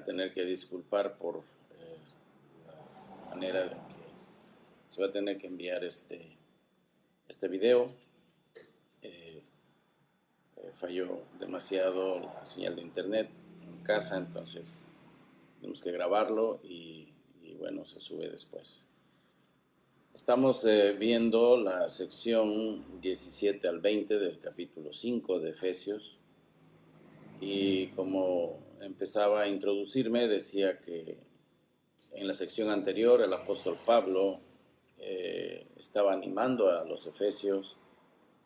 tener que disculpar por la manera en que se va a tener que enviar este video. Falló demasiado la señal de internet en casa, entonces tenemos que grabarlo y bueno, se sube después. Estamos viendo la sección 17 al 20 del capítulo 5 de Efesios, y como empezaba a introducirme, decía que en la sección anterior el apóstol Pablo estaba animando a los efesios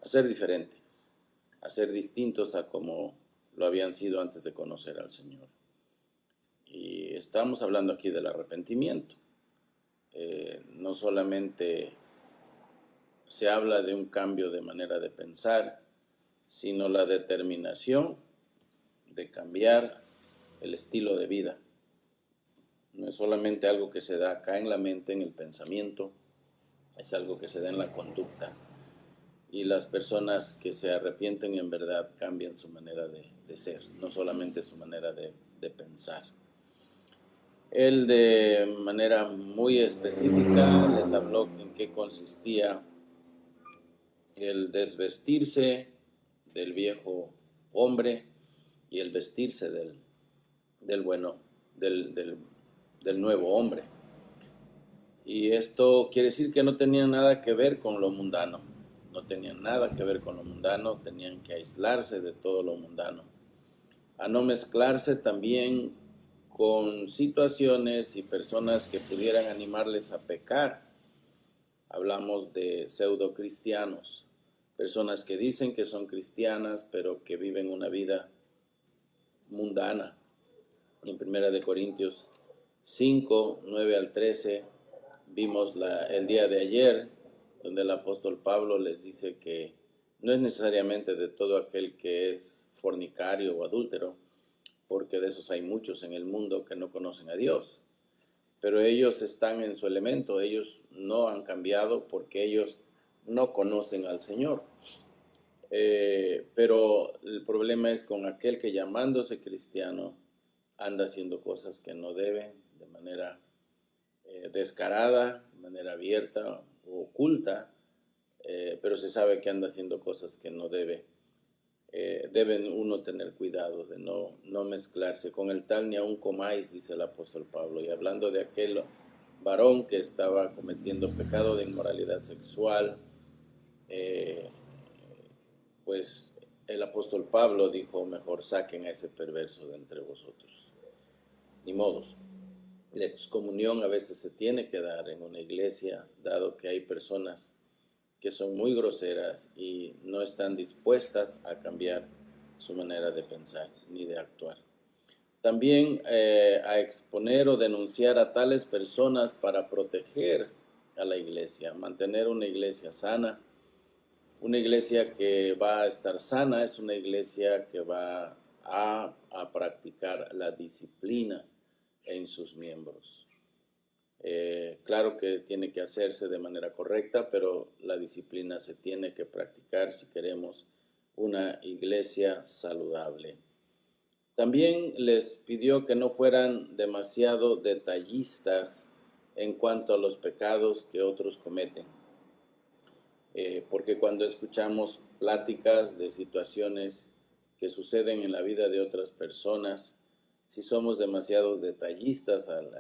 a ser diferentes, a ser distintos a como lo habían sido antes de conocer al Señor. Y estamos hablando aquí del arrepentimiento. No solamente se habla de un cambio de manera de pensar, sino la determinación de cambiar el estilo de vida. No es solamente algo que se da acá en la mente, en el pensamiento, es algo que se da en la conducta. Y las personas que se arrepienten en verdad cambian su manera de ser, no solamente su manera de pensar. Él de manera muy específica les habló en qué consistía el desvestirse del viejo hombre y el vestirse del nuevo hombre. Y esto quiere decir que no tenían nada que ver con lo mundano. No tenían nada que ver con lo mundano, tenían que aislarse de todo lo mundano. A no mezclarse también con situaciones y personas que pudieran animarles a pecar. Hablamos de pseudo cristianos, personas que dicen que son cristianas, pero que viven una vida mundana. En 1 Corintios 5, 9 al 13, vimos el día de ayer, donde el apóstol Pablo les dice que no es necesariamente de todo aquel que es fornicario o adúltero, porque de esos hay muchos en el mundo que no conocen a Dios. Pero ellos están en su elemento, ellos no han cambiado porque ellos no conocen al Señor. Pero el problema es con aquel que, llamándose cristiano, anda haciendo cosas que no debe, de manera descarada, de manera abierta o oculta, pero se sabe que anda haciendo cosas que no debe. Deben uno tener cuidado de no mezclarse con el tal, ni aun comáis, dice el apóstol Pablo. Y hablando de aquel varón que estaba cometiendo pecado de inmoralidad sexual, pues el apóstol Pablo dijo: mejor saquen a ese perverso de entre vosotros. Ni modos. La excomunión a veces se tiene que dar en una iglesia, dado que hay personas que son muy groseras y no están dispuestas a cambiar su manera de pensar ni de actuar. También a exponer o denunciar a tales personas para proteger a la iglesia, mantener una iglesia sana. Una iglesia que va a estar sana es una iglesia que va a practicar la disciplina en sus miembros. Claro que tiene que hacerse de manera correcta, pero la disciplina se tiene que practicar si queremos una iglesia saludable. También les pidió que no fueran demasiado detallistas en cuanto a los pecados que otros cometen. Porque cuando escuchamos pláticas de situaciones que suceden en la vida de otras personas, si somos demasiado detallistas al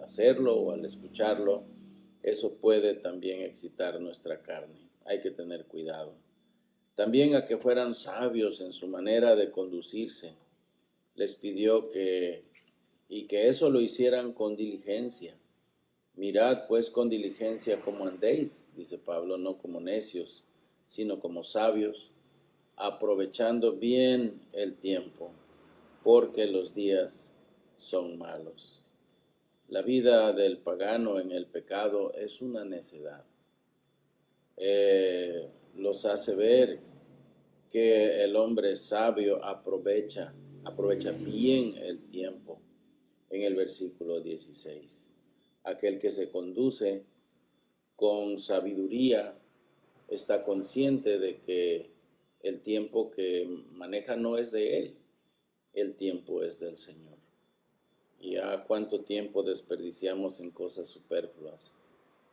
hacerlo o al escucharlo, eso puede también excitar nuestra carne. Hay que tener cuidado. También a que fueran sabios en su manera de conducirse. Les pidió que eso lo hicieran con diligencia. Mirad pues con diligencia cómo andéis, dice Pablo, no como necios, sino como sabios, aprovechando bien el tiempo, porque los días son malos. La vida del pagano en el pecado es una necedad. Los hace ver que el hombre sabio aprovecha bien el tiempo. En el versículo 16. Aquel que se conduce con sabiduría está consciente de que el tiempo que maneja no es de él, el tiempo es del Señor. Y cuánto tiempo desperdiciamos en cosas superfluas,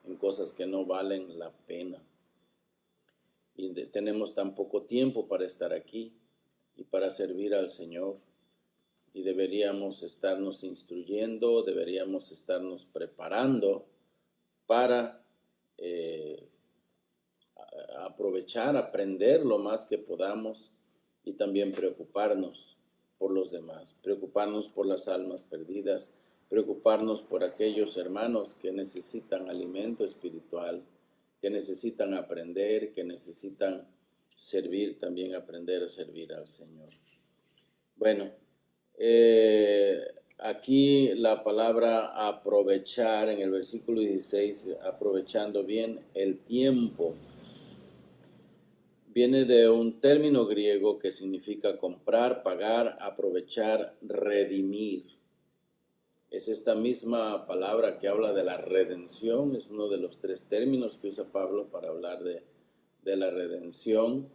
en cosas que no valen la pena. Y tenemos tan poco tiempo para estar aquí y para servir al Señor. Y deberíamos estarnos instruyendo, deberíamos estarnos preparando para aprovechar, aprender lo más que podamos y también preocuparnos por los demás, preocuparnos por las almas perdidas, preocuparnos por aquellos hermanos que necesitan alimento espiritual, que necesitan aprender, que necesitan servir, también aprender a servir al Señor. Bueno, aquí la palabra aprovechar en el versículo 16, aprovechando bien el tiempo, viene de un término griego que significa comprar, pagar, aprovechar, redimir. Es esta misma palabra que habla de la redención, es uno de los 3 términos que usa Pablo para hablar de la redención,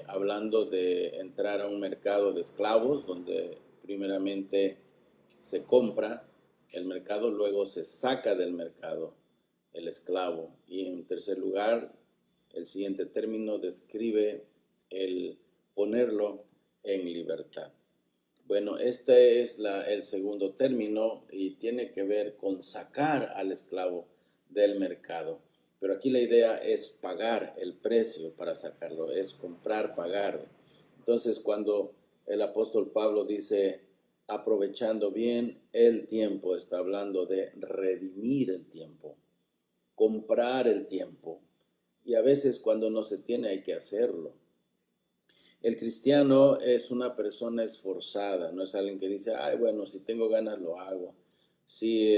hablando de entrar a un mercado de esclavos, donde primeramente se compra el mercado, luego se saca del mercado el esclavo, y en tercer lugar, el siguiente término describe el ponerlo en libertad. Bueno, este es el segundo término y tiene que ver con sacar al esclavo del mercado. Pero aquí la idea es pagar el precio para sacarlo, es comprar, pagar. Entonces, cuando el apóstol Pablo dice aprovechando bien el tiempo, está hablando de redimir el tiempo, comprar el tiempo. Y a veces cuando no se tiene hay que hacerlo. El cristiano es una persona esforzada, no es alguien que dice, ay, bueno, si tengo ganas lo hago, si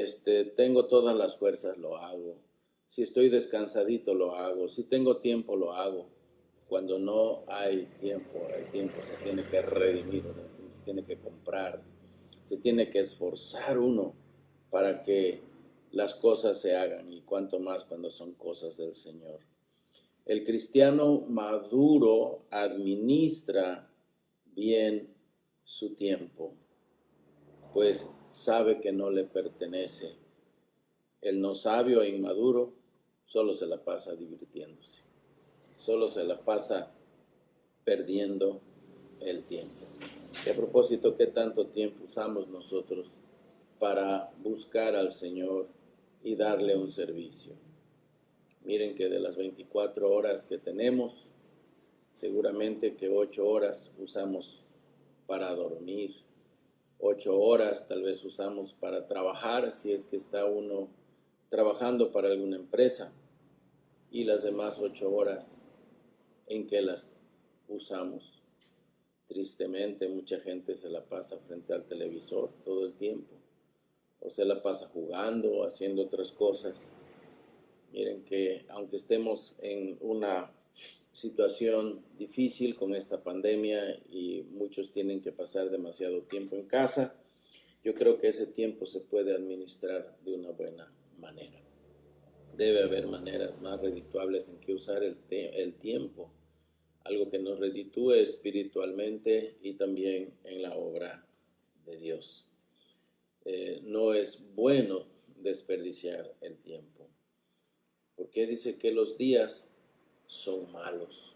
tengo todas las fuerzas lo hago, si estoy descansadito lo hago, si tengo tiempo lo hago. Cuando no hay tiempo, se tiene que redimir, se tiene que comprar, se tiene que esforzar uno para que las cosas se hagan, y cuanto más cuando son cosas del Señor. El cristiano maduro administra bien su tiempo, pues sabe que no le pertenece. El no sabio e inmaduro solo se la pasa divirtiéndose, solo se la pasa perdiendo el tiempo. Y a propósito, ¿qué tanto tiempo usamos nosotros para buscar al Señor y darle un servicio? Miren que de las 24 horas que tenemos, seguramente que 8 horas usamos para dormir, 8 horas tal vez usamos para trabajar, si es que está uno trabajando para alguna empresa, y las demás 8 horas, ¿en qué las usamos? Tristemente, mucha gente se la pasa frente al televisor todo el tiempo, o se la pasa jugando o haciendo otras cosas. Miren que aunque estemos en una situación difícil con esta pandemia y muchos tienen que pasar demasiado tiempo en casa, yo creo que ese tiempo se puede administrar de una buena manera. Debe haber maneras más redituables en que usar el tiempo, algo que nos reditúe espiritualmente y también en la obra de Dios. No es bueno desperdiciar el tiempo. Porque dice que los días son malos.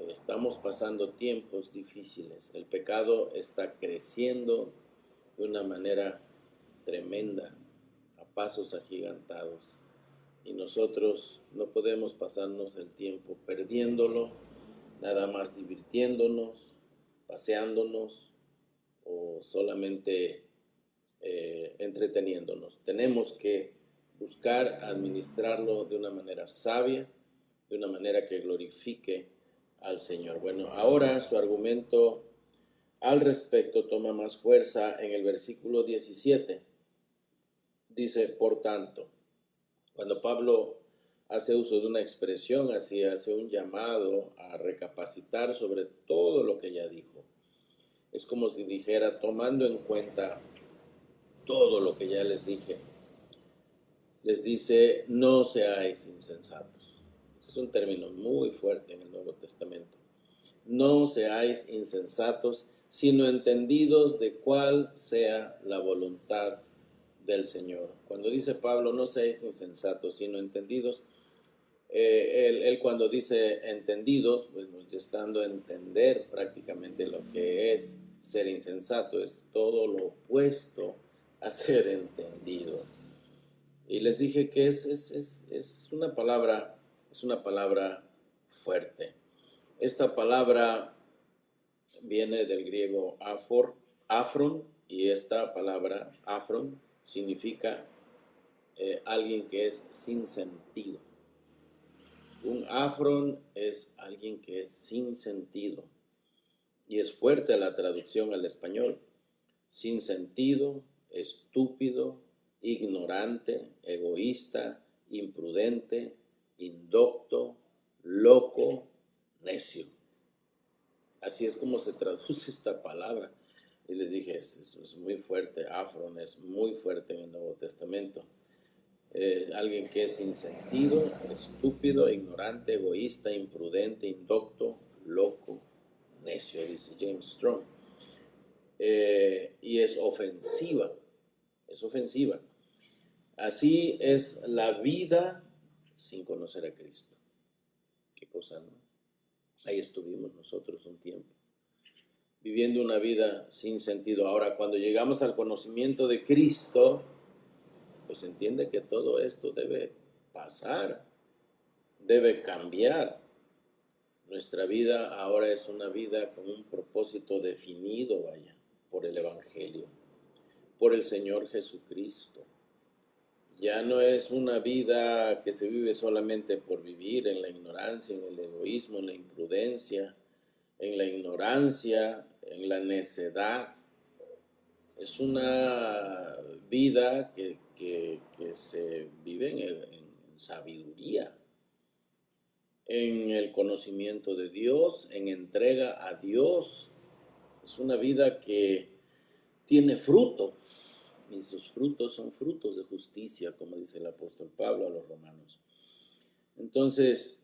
Estamos pasando tiempos difíciles. El pecado está creciendo de una manera tremenda, a pasos agigantados. Y nosotros no podemos pasarnos el tiempo perdiéndolo, nada más divirtiéndonos, paseándonos o solamente entreteniéndonos. Tenemos que buscar administrarlo de una manera sabia, de una manera que glorifique al Señor. Bueno, ahora su argumento al respecto toma más fuerza en el versículo 17. Dice, por tanto, cuando Pablo hace uso de una expresión así, hace un llamado a recapacitar sobre todo lo que ya dijo. Es como si dijera, tomando en cuenta todo lo que ya les dije, les dice, no seáis insensatos. Ese es un término muy fuerte en el Nuevo Testamento. No seáis insensatos, sino entendidos de cuál sea la voluntad del Señor. Cuando dice Pablo, no seáis insensatos, sino entendidos, él cuando dice entendidos, pues nos está dando a entender prácticamente lo que es ser insensato, es todo lo opuesto a ser entendido. Y les dije que es una palabra fuerte. Esta palabra viene del griego afron, y esta palabra afron significa alguien que es sin sentido. Un afron es alguien que es sin sentido, y es fuerte la traducción al español. Sin sentido, estúpido, ignorante, egoísta, imprudente, indocto, loco, necio. Así es como se traduce esta palabra. Y les dije, es muy fuerte, afron es muy fuerte en el Nuevo Testamento. Alguien que es sin sentido, estúpido, ignorante, egoísta, imprudente, indocto, loco, necio, dice James Strong. Y es ofensiva. Así es la vida sin conocer a Cristo. Qué cosa, ¿no? Ahí estuvimos nosotros un tiempo, viviendo una vida sin sentido. Ahora, cuando llegamos al conocimiento de Cristo, pues entiende que todo esto debe pasar, debe cambiar. Nuestra vida ahora es una vida con un propósito definido, vaya, por el Evangelio, por el Señor Jesucristo. Ya no es una vida que se vive solamente por vivir en la ignorancia, en el egoísmo, en la imprudencia, en la ignorancia, en la necedad. Es una vida que se vive en sabiduría, en el conocimiento de Dios, en entrega a Dios. Es una vida que tiene fruto, y sus frutos son frutos de justicia, como dice el apóstol Pablo a los romanos. Entonces,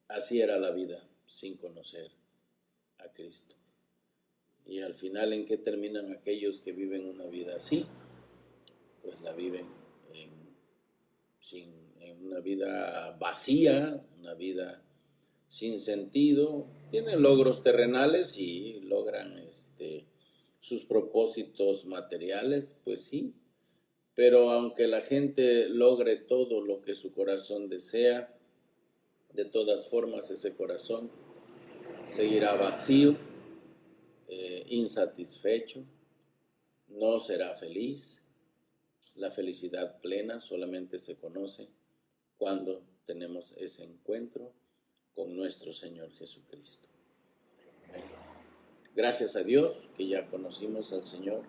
así era la vida sin conocer a Cristo. Y al final, ¿en qué terminan aquellos que viven una vida así? Pues la viven en una vida vacía, una vida sin sentido. Tienen logros terrenales y logran sus propósitos materiales, pues sí. Pero aunque la gente logre todo lo que su corazón desea, de todas formas ese corazón seguirá vacío, insatisfecho, no será feliz. La felicidad plena solamente se conoce cuando tenemos ese encuentro con nuestro Señor Jesucristo. Gracias a Dios que ya conocimos al Señor.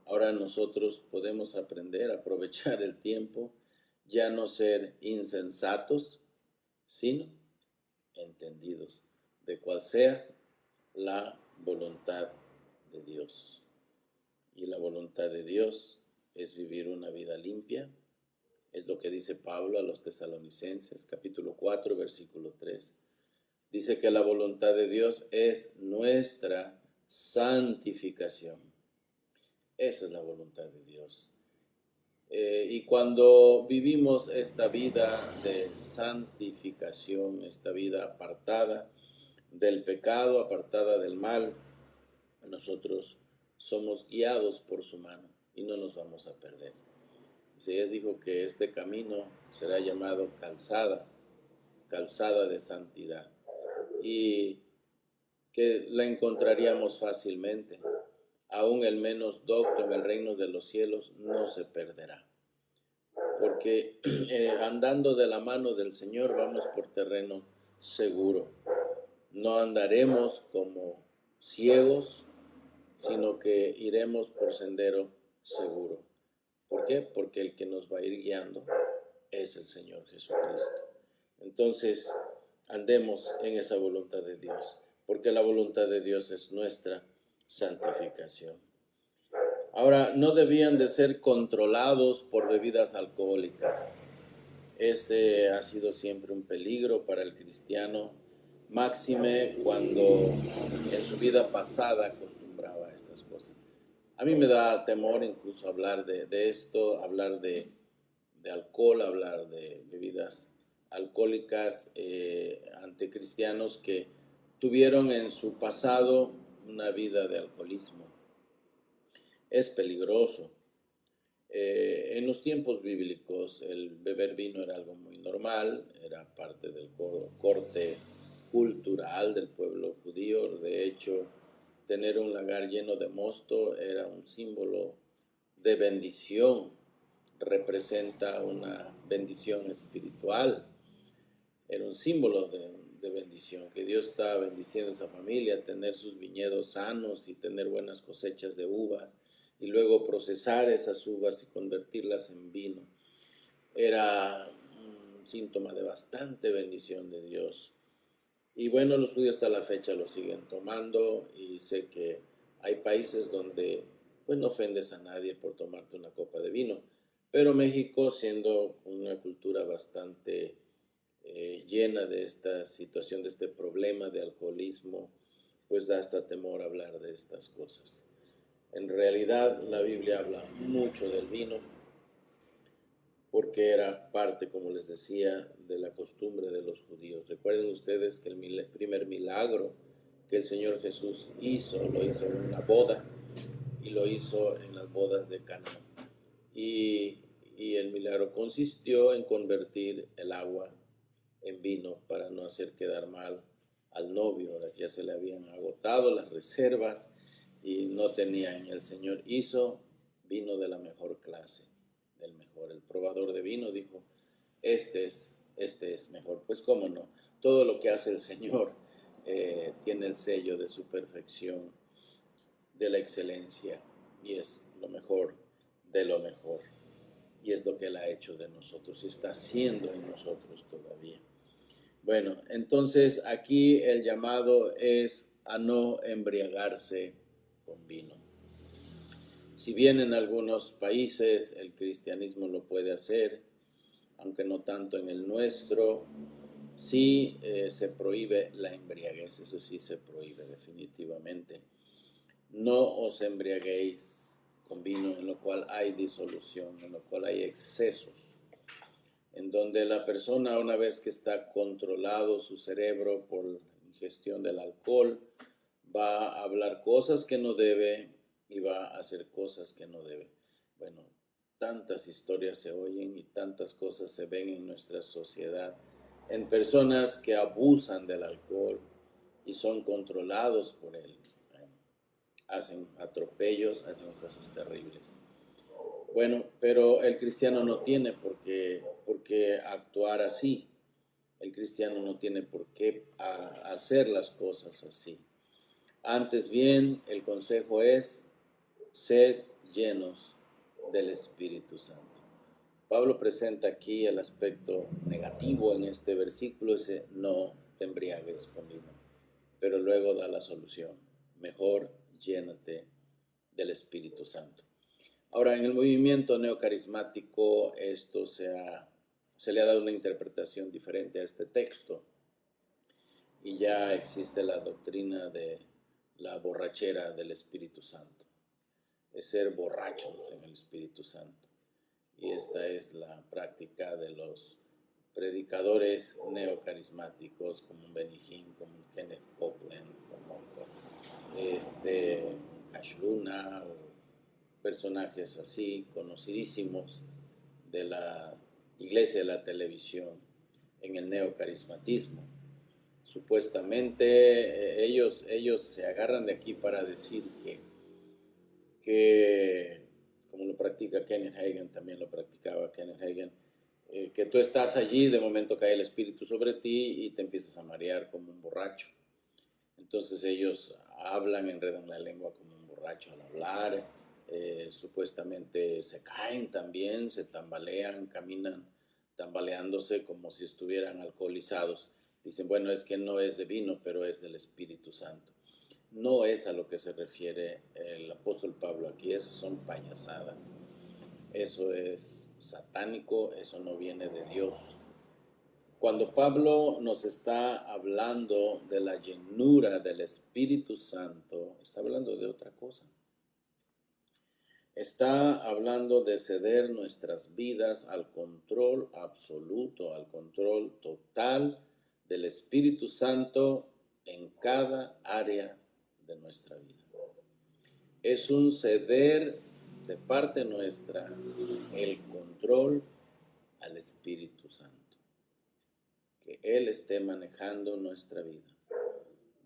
Ahora nosotros podemos aprender a aprovechar el tiempo, ya no ser insensatos, sino entendidos de cuál sea la voluntad de Dios. Y la voluntad de Dios es vivir una vida limpia. Es lo que dice Pablo a los Tesalonicenses, capítulo 4, versículo 3. Dice que la voluntad de Dios es nuestra santificación. Esa es la voluntad de Dios. Y cuando vivimos esta vida de santificación, esta vida apartada del pecado, apartada del mal, nosotros somos guiados por su mano y no nos vamos a perder. Isaías dijo que este camino será llamado calzada de santidad, y que la encontraríamos fácilmente. Aún el menos docto en el reino de los cielos no se perderá, porque andando de la mano del Señor vamos por terreno seguro. No andaremos como ciegos, sino que iremos por sendero seguro. ¿Por qué? Porque el que nos va a ir guiando es el Señor Jesucristo. Entonces, andemos en esa voluntad de Dios, porque la voluntad de Dios es nuestra santificación. Ahora, no debían de ser controlados por bebidas alcohólicas. Ese ha sido siempre un peligro para el cristiano, máxime cuando en su vida pasada acostumbraba a estas cosas. A mí me da temor incluso hablar de esto, hablar de alcohol, hablar de bebidas alcohólicas ante cristianos que tuvieron en su pasado una vida de alcoholismo. Es peligroso. En los tiempos bíblicos el beber vino era algo muy normal, era parte del corte cultural del pueblo judío. De hecho, tener un lagar lleno de mosto era un símbolo de bendición, representa una bendición espiritual, era un símbolo de bendición, que Dios estaba bendiciendo a esa familia, tener sus viñedos sanos y tener buenas cosechas de uvas, y luego procesar esas uvas y convertirlas en vino. Era un síntoma de bastante bendición de Dios. Y bueno, los judíos hasta la fecha lo siguen tomando, y sé que hay países donde pues no ofendes a nadie por tomarte una copa de vino, pero México, siendo una cultura bastante llena de esta situación, de este problema de alcoholismo, pues da hasta temor hablar de estas cosas. En realidad la Biblia habla mucho del vino porque era parte, como les decía, de la costumbre de los judíos. Recuerden ustedes que el primer milagro que el Señor Jesús lo hizo en una boda, y lo hizo en las bodas de Cana. Y el milagro consistió en convertir el agua en vino para no hacer quedar mal al novio. Ahora ya se le habían agotado las reservas y no tenían. El Señor hizo vino de la mejor clase, del mejor. El probador de vino dijo, este es mejor. Pues cómo no, todo lo que hace el Señor tiene el sello de su perfección, de la excelencia, y es lo mejor de lo mejor. Y es lo que Él ha hecho de nosotros y está haciendo en nosotros todavía. Bueno, entonces aquí el llamado es a no embriagarse con vino. Si bien en algunos países el cristianismo lo puede hacer, aunque no tanto en el nuestro, sí se prohíbe la embriaguez, eso sí se prohíbe definitivamente. No os embriaguéis con vino en lo cual hay disolución, en lo cual hay excesos, en donde la persona, una vez que está controlado su cerebro por la ingestión del alcohol, va a hablar cosas que no debe y va a hacer cosas que no debe. Bueno, tantas historias se oyen y tantas cosas se ven en nuestra sociedad, en personas que abusan del alcohol y son controlados por él. Hacen atropellos, hacen cosas terribles. Bueno, pero el cristiano no tiene por qué actuar así. El cristiano no tiene por qué hacer las cosas así. Antes bien, el consejo es, sed llenos del Espíritu Santo. Pablo presenta aquí el aspecto negativo en este versículo, dice, no te embriagues con vino, pero luego da la solución, mejor llénate del Espíritu Santo. Ahora, en el movimiento neocarismático esto se le ha dado una interpretación diferente a este texto, y ya existe la doctrina de la borrachera del Espíritu Santo, es ser borrachos en el Espíritu Santo. Y esta es la práctica de los predicadores neocarismáticos como Benny Hinn, como Kenneth Copeland, como Cash Luna, o personajes así conocidísimos de la iglesia de la televisión en el neocarismatismo. Supuestamente ellos se agarran de aquí para decir que como lo practica Kenneth Hagin, también lo practicaba Kenneth Hagin, que tú estás allí, de momento cae el Espíritu sobre ti y te empiezas a marear como un borracho. Entonces ellos hablan, enredan la lengua como un borracho al hablar, supuestamente se caen también, se tambalean, caminan tambaleándose como si estuvieran alcoholizados. Dicen, bueno, es que no es de vino, pero es del Espíritu Santo. No es a lo que se refiere el apóstol Pablo aquí, esas son payasadas. Eso es satánico, eso no viene de Dios. Cuando Pablo nos está hablando de la llenura del Espíritu Santo, está hablando de otra cosa. Está hablando de ceder nuestras vidas al control absoluto, al control total del Espíritu Santo en cada área de nuestra vida. Es un ceder de parte nuestra el control al Espíritu Santo. Que Él esté manejando nuestra vida,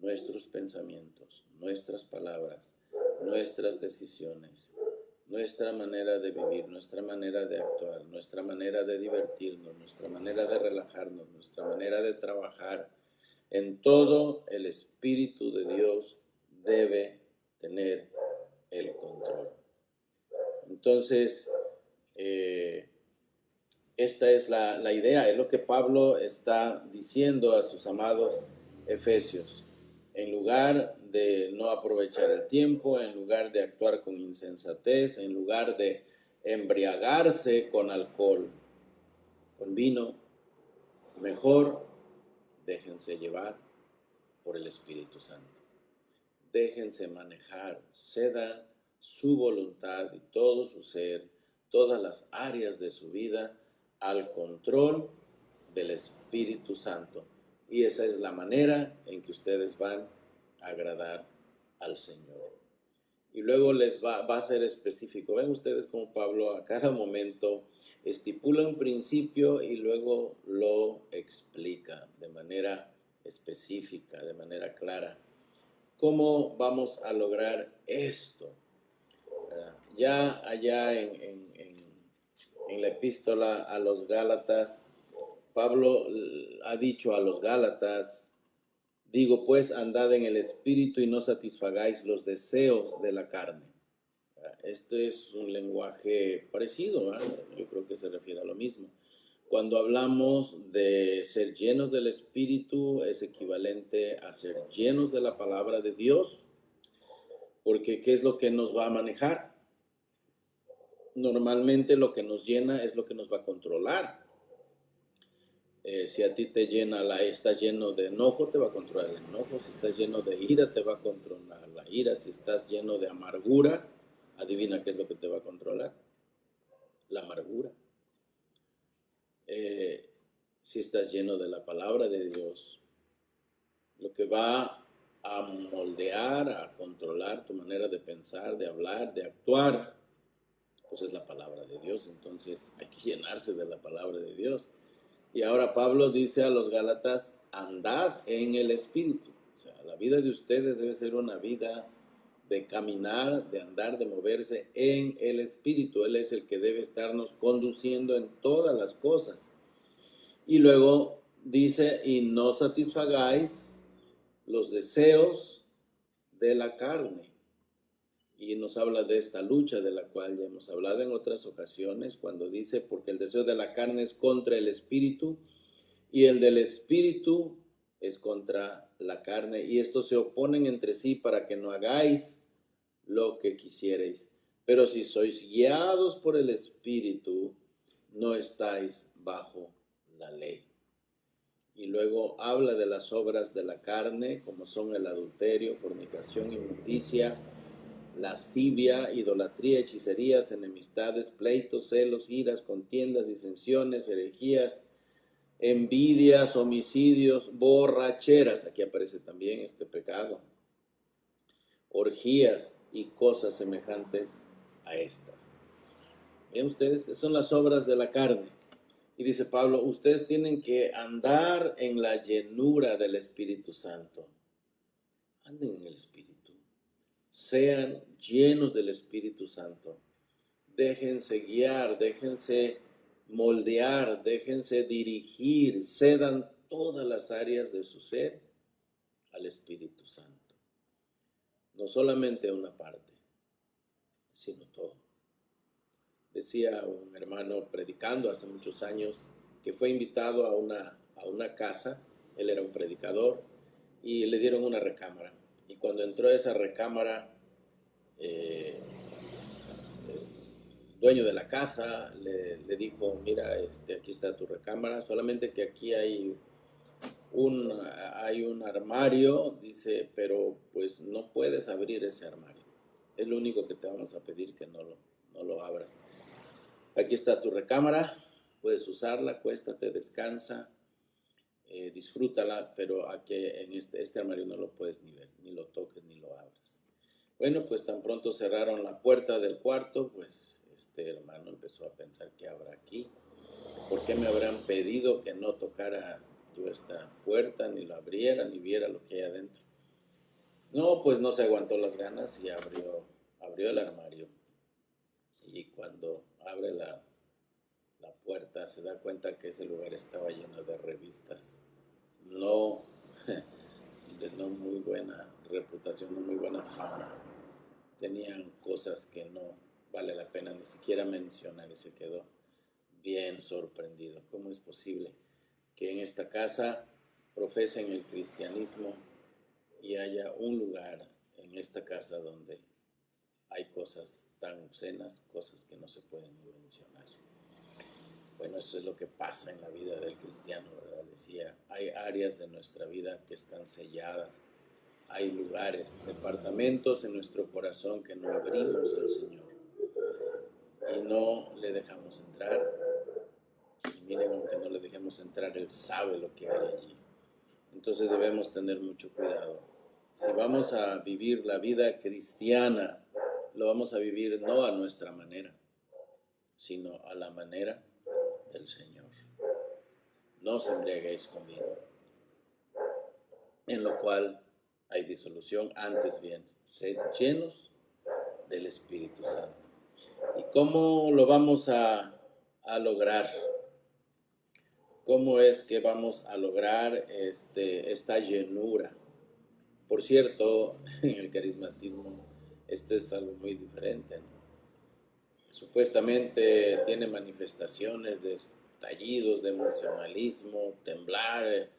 nuestros pensamientos, nuestras palabras, nuestras decisiones, nuestra manera de vivir, nuestra manera de actuar, nuestra manera de divertirnos, nuestra manera de relajarnos, nuestra manera de trabajar. En todo, el Espíritu de Dios debe tener el control. Entonces, esta es la idea, es lo que Pablo está diciendo a sus amados efesios. En lugar de no aprovechar el tiempo, en lugar de actuar con insensatez, en lugar de embriagarse con alcohol, con vino, mejor déjense llevar por el Espíritu Santo. Déjense manejar, cedan su voluntad y todo su ser, todas las áreas de su vida al control del Espíritu Santo. Y esa es la manera en que ustedes van a agradar al Señor. Y luego les va a ser específico. Ven ustedes cómo Pablo a cada momento estipula un principio y luego lo explica de manera específica, de manera clara. ¿Cómo vamos a lograr esto? Ya allá en la epístola a los Gálatas, Pablo ha dicho a los Gálatas, digo pues, andad en el Espíritu y no satisfagáis los deseos de la carne. Este es un lenguaje parecido, ¿verdad? Yo creo que se refiere a lo mismo. Cuando hablamos de ser llenos del Espíritu, es equivalente a ser llenos de la palabra de Dios, porque ¿qué es lo que nos va a manejar? Normalmente lo que nos llena es lo que nos va a controlar. Si a ti te llena estás lleno de enojo, te va a controlar el enojo. Si estás lleno de ira, te va a controlar la ira. Si estás lleno de amargura, adivina qué es lo que te va a controlar. La amargura. Si estás lleno de la palabra de Dios, lo que va a moldear, a controlar tu manera de pensar, de hablar, de actuar, pues es la palabra de Dios. Entonces hay que llenarse de la palabra de Dios. Y ahora Pablo dice a los Gálatas, andad en el Espíritu. O sea, la vida de ustedes debe ser una vida de caminar, de andar, de moverse en el Espíritu. Él es el que debe estarnos conduciendo en todas las cosas. Y luego dice, y no satisfagáis los deseos de la carne. Y nos habla de esta lucha de la cual ya hemos hablado en otras ocasiones, cuando dice, porque el deseo de la carne es contra el Espíritu, y el del Espíritu es contra la carne, y estos se oponen entre sí para que no hagáis lo que quisierais. Pero si sois guiados por el Espíritu, no estáis bajo la ley. Y luego habla de las obras de la carne, como son el adulterio, fornicación, inmundicia, lascivia, idolatría, hechicerías, enemistades, pleitos, celos, iras, contiendas, disensiones, herejías, envidias, homicidios, borracheras. Aquí aparece también este pecado. Orgías y cosas semejantes a estas. Ven ustedes, son las obras de la carne. Y dice Pablo, ustedes tienen que andar en la llenura del Espíritu Santo. Anden en el Espíritu. Sean llenos del Espíritu Santo. Déjense guiar, déjense moldear, déjense dirigir, cedan todas las áreas de su ser al Espíritu Santo. No solamente una parte, sino todo. Decía un hermano predicando hace muchos años que fue invitado a una casa, él era un predicador, y le dieron una recámara. Y cuando entró a esa recámara, dueño de la casa le dijo, mira, aquí está tu recámara, solamente que aquí hay un armario, dice, pero pues no puedes abrir ese armario. Es lo único que te vamos a pedir, que no lo abras. Aquí está tu recámara, puedes usarla, acuéstate, descansa, disfrútala, pero aquí en este armario no lo puedes ni ver, ni lo toques, ni lo abras. Bueno, pues tan pronto cerraron la puerta del cuarto, pues este hermano empezó a pensar, ¿qué habrá aquí? ¿Por qué me habrán pedido que no tocara yo esta puerta, ni la abriera, ni viera lo que hay adentro? No, pues no se aguantó las ganas y abrió el armario. Y cuando abre la puerta se da cuenta que ese lugar estaba lleno de revistas. No, de no muy buena reputación, no muy buena fama. Tenían cosas que no vale la pena ni siquiera mencionar y se quedó bien sorprendido. ¿Cómo es posible que en esta casa profesen el cristianismo y haya un lugar en esta casa donde hay cosas tan obscenas, cosas que no se pueden ni mencionar? Bueno, eso es lo que pasa en la vida del cristiano, ¿verdad? Decía, hay áreas de nuestra vida que están selladas, hay lugares, departamentos en nuestro corazón que no abrimos al Señor y no le dejamos entrar. Y miren, aunque no le dejemos entrar, Él sabe lo que hay allí. Entonces debemos tener mucho cuidado. Si vamos a vivir la vida cristiana, lo vamos a vivir no a nuestra manera, sino a la manera del Señor. No os embriaguéis con vino, en lo cual hay disolución, antes bien, sed llenos del Espíritu Santo. ¿Y cómo lo vamos a lograr? ¿Cómo es que vamos a lograr esta llenura? Por cierto, en el carismatismo esto es algo muy diferente, ¿no? Supuestamente tiene manifestaciones de estallidos, de emocionalismo, temblar,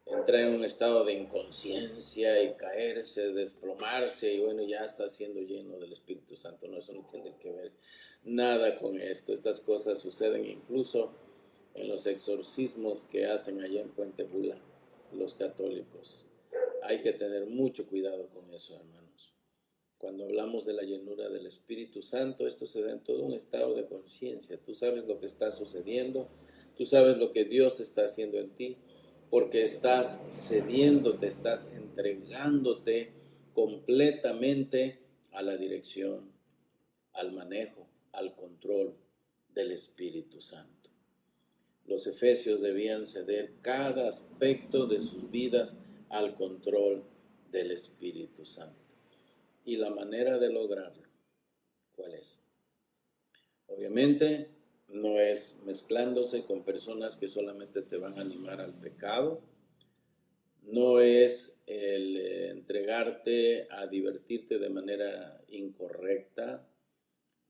entrar en un estado de inconsciencia y caerse, desplomarse, y bueno, ya está siendo lleno del Espíritu Santo. No, eso no tiene que ver nada con esto. Estas cosas suceden incluso en los exorcismos que hacen allá en Puente Jula los católicos. Hay que tener mucho cuidado con eso, hermanos. Cuando hablamos de la llenura del Espíritu Santo, esto se da en todo un estado de conciencia. Tú sabes lo que está sucediendo, tú sabes lo que Dios está haciendo en ti, porque estás cediéndote, estás entregándote completamente a la dirección, al manejo, al control del Espíritu Santo. Los efesios debían ceder cada aspecto de sus vidas al control del Espíritu Santo. Y la manera de lograrlo, ¿cuál es? Obviamente no es mezclándose con personas que solamente te van a animar al pecado, no es el entregarte a divertirte de manera incorrecta,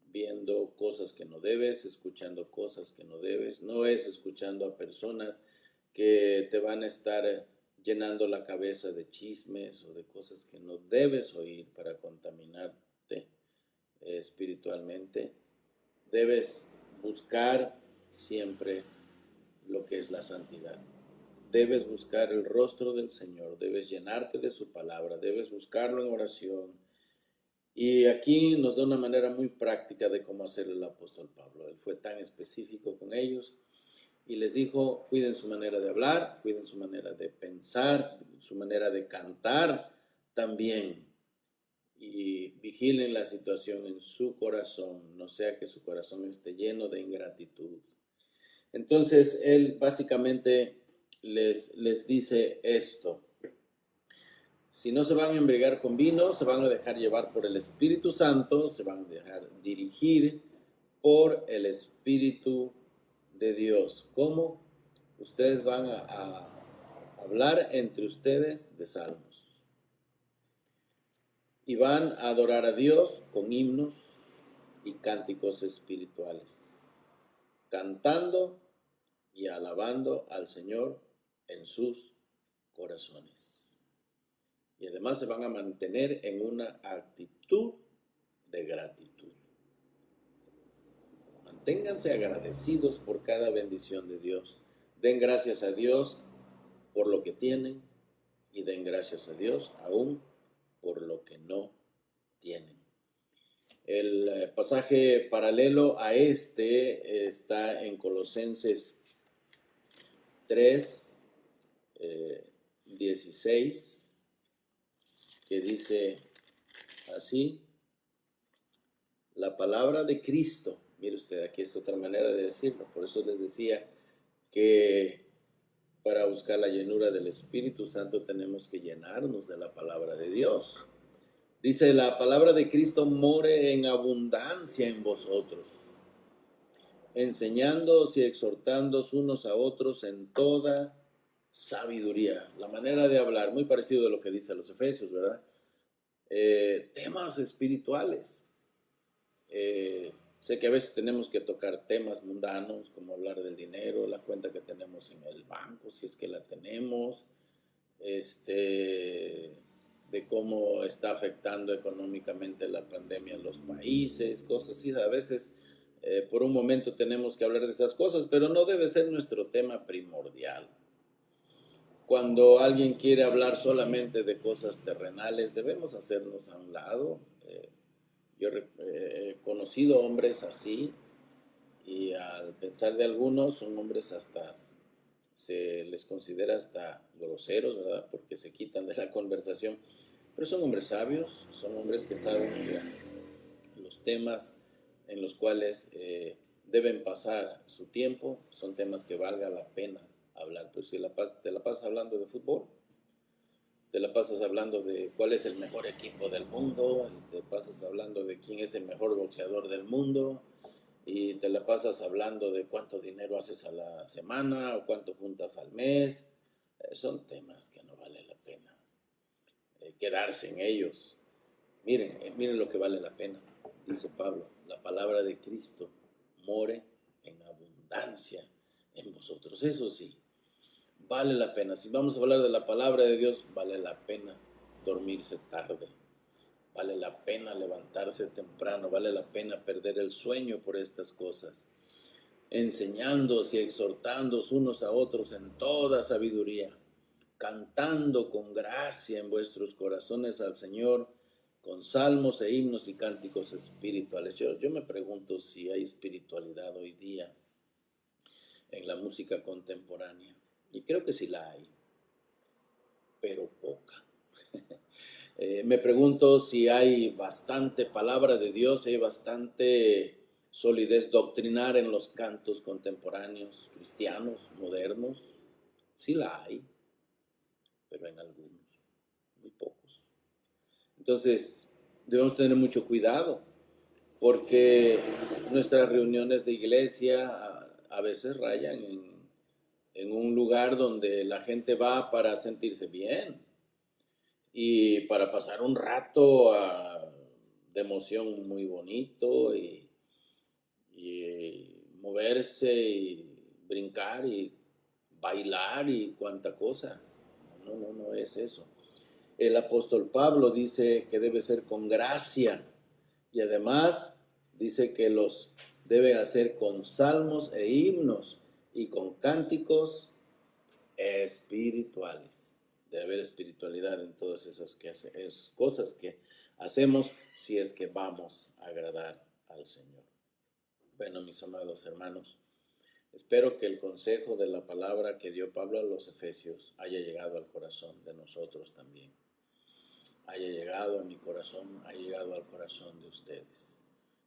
viendo cosas que no debes, escuchando cosas que no debes, no es escuchando a personas que te van a estar llenando la cabeza de chismes o de cosas que no debes oír para contaminarte espiritualmente. Debes buscar siempre lo que es la santidad. Debes buscar el rostro del Señor, debes llenarte de su palabra, debes buscarlo en oración. Y aquí nos da una manera muy práctica de cómo hacer el apóstol Pablo. Él fue tan específico con ellos y les dijo, cuiden su manera de hablar, cuiden su manera de pensar, su manera de cantar también. Y vigilen la situación en su corazón, no sea que su corazón esté lleno de ingratitud. Entonces, él básicamente les dice esto. Si no se van a embriagar con vino, se van a dejar llevar por el Espíritu Santo, se van a dejar dirigir por el Espíritu de Dios. ¿Cómo? Ustedes van a hablar entre ustedes de salmos. Y van a adorar a Dios con himnos y cánticos espirituales, cantando y alabando al Señor en sus corazones. Y además se van a mantener en una actitud de gratitud. Manténganse agradecidos por cada bendición de Dios. Den gracias a Dios por lo que tienen y den gracias a Dios aún por lo que no tienen. El pasaje paralelo a este está en Colosenses 3, 16, que dice así: la palabra de Cristo. Mire usted, aquí es otra manera de decirlo. Por eso les decía que para buscar la llenura del Espíritu Santo tenemos que llenarnos de la palabra de Dios. Dice: la palabra de Cristo more en abundancia en vosotros, enseñándoos y exhortándoos unos a otros en toda sabiduría. La manera de hablar, muy parecido a lo que dice a los Efesios, ¿verdad? Temas espirituales. Sé que a veces tenemos que tocar temas mundanos, como hablar del dinero, la cuenta que tenemos en el banco, si es que la tenemos, de cómo está afectando económicamente la pandemia en los países, cosas así. A veces, por un momento tenemos que hablar de esas cosas, pero no debe ser nuestro tema primordial. Cuando alguien quiere hablar solamente de cosas terrenales, debemos hacernos a un lado. Yo he conocido hombres así, y al pensar de algunos, son hombres hasta, se les considera hasta groseros, ¿verdad? Porque se quitan de la conversación. Pero son hombres sabios, son hombres que saben los temas en los cuales deben pasar su tiempo, son temas que valga la pena hablar. Pero si te la pasas hablando de fútbol, te la pasas hablando de cuál es el mejor equipo del mundo, y te pasas hablando de quién es el mejor boxeador del mundo, y te la pasas hablando de cuánto dinero haces a la semana o cuánto juntas al mes. Son temas que no vale la pena quedarse en ellos. Miren lo que vale la pena. Dice Pablo: la palabra de Cristo more en abundancia en vosotros. Eso sí, vale la pena. Si vamos a hablar de la palabra de Dios, vale la pena dormirse tarde, vale la pena levantarse temprano, vale la pena perder el sueño por estas cosas, enseñándoos y exhortándoos unos a otros en toda sabiduría, cantando con gracia en vuestros corazones al Señor, con salmos e himnos y cánticos espirituales. Yo me pregunto si hay espiritualidad hoy día en la música contemporánea. Y creo que sí la hay, pero poca. Me pregunto si hay bastante palabra de Dios, hay bastante solidez doctrinal en los cantos contemporáneos, cristianos, modernos. Sí la hay, pero en algunos, muy pocos. Entonces, debemos tener mucho cuidado, porque nuestras reuniones de iglesia a veces rayan en un lugar donde la gente va para sentirse bien y para pasar un rato de emoción muy bonito, y moverse y brincar y bailar y cuánta cosa. No es eso. El apóstol Pablo dice que debe ser con gracia, y además dice que los debe hacer con salmos e himnos y con cánticos espirituales. Debe haber espiritualidad en todas esas cosas que hacemos, si es que vamos a agradar al Señor. Bueno, mis amados hermanos, espero que el consejo de la palabra que dio Pablo a los Efesios haya llegado al corazón de nosotros también. Haya llegado a mi corazón, haya llegado al corazón de ustedes.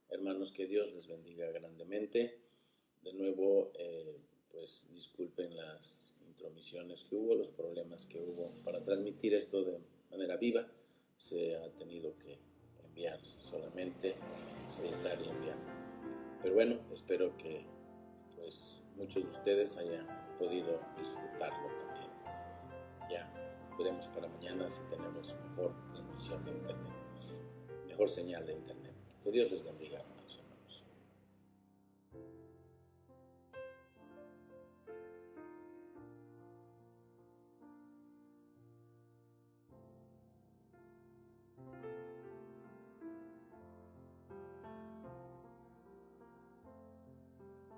Hermanos, que Dios les bendiga grandemente. De nuevo, pues disculpen las intromisiones que hubo, los problemas que hubo para transmitir esto de manera viva. Se ha tenido que enviar solamente, editar y enviar. Pero bueno, espero que pues muchos de ustedes hayan podido disfrutarlo también. Ya veremos para mañana si tenemos mejor transmisión de internet, mejor señal de internet. Que Dios les bendiga.